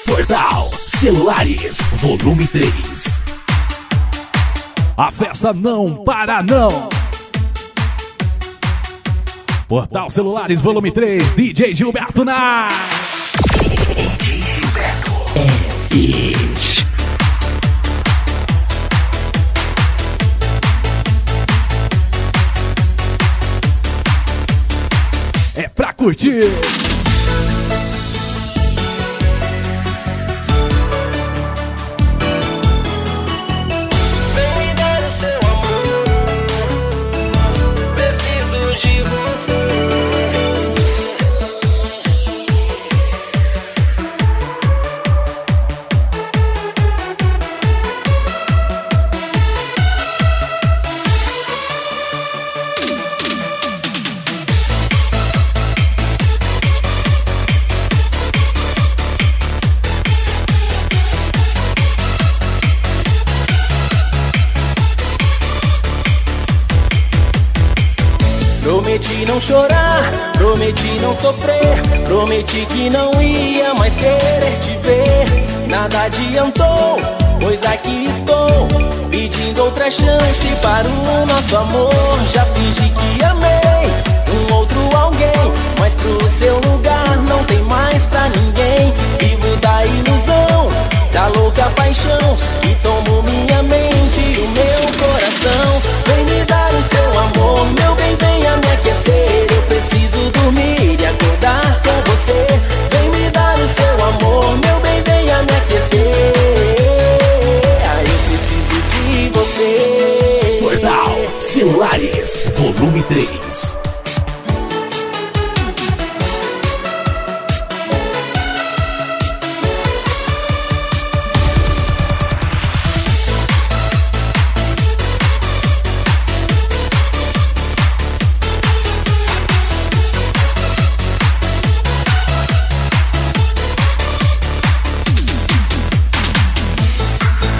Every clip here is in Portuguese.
Portal Celulares, volume 3. A festa não para não. Portal Celulares, volume 3, DJ Gilberto na... DJ Gilberto é bitch. É pra curtir. Prometi não chorar, prometi não sofrer, prometi que não ia mais querer te ver. Nada adiantou, pois aqui estou, pedindo outra chance para o nosso amor. Já fingi que amei um outro alguém, mas pro seu lugar não tem mais pra ninguém. Vivo da ilusão, da louca paixão que tomou minha mente e o meu coração. Vem me dar o seu amor, meu bem, venha me aquecer. Eu preciso dormir e acordar com você. Vem me dar o seu amor, meu bem, venha me aquecer. Ah, eu preciso de você. Portal Celulares, volume 3.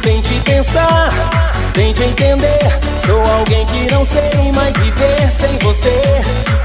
Tente pensar, tente entender. Sou alguém que não sei mais viver sem você.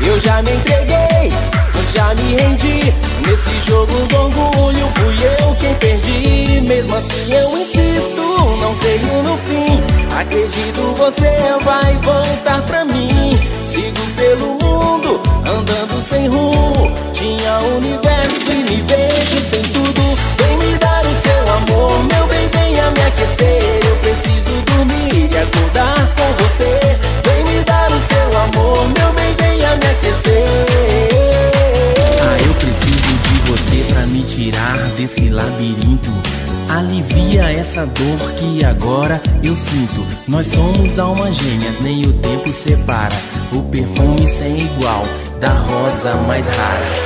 Eu já me entreguei, eu já me rendi. Nesse jogo do orgulho fui eu quem perdi. Mesmo assim eu insisto, não creio no fim. Acredito você vai voltar pra mim. Sigo pelo mundo, andando sem rumo. Tinha o universo e me vejo sem tudo. Vem me dar o seu amor, meu bem, venha me aquecer. Eu preciso dormir e acordar com você. Vem me dar o seu amor, meu bem, venha me aquecer. Ah, eu preciso de você pra me tirar desse labirinto. Alivia essa dor que agora eu sinto. Nós somos almas gêmeas, nem o tempo separa. O perfume sem igual da rosa mais rara.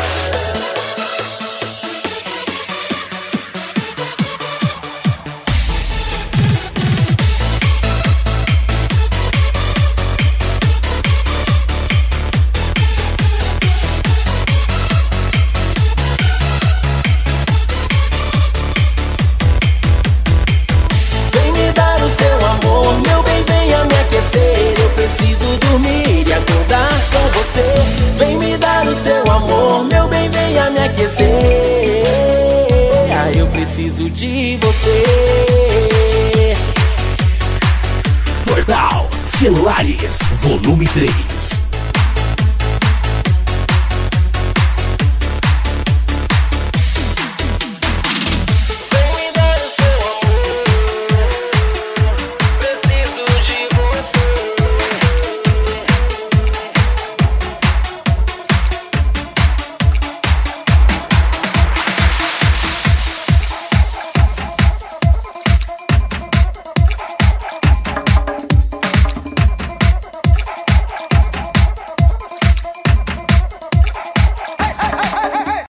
Eu preciso dormir e acordar com você. Vem me dar o seu amor, meu bem, venha me aquecer. Ah, eu preciso de você. Portal Celulares, volume 3.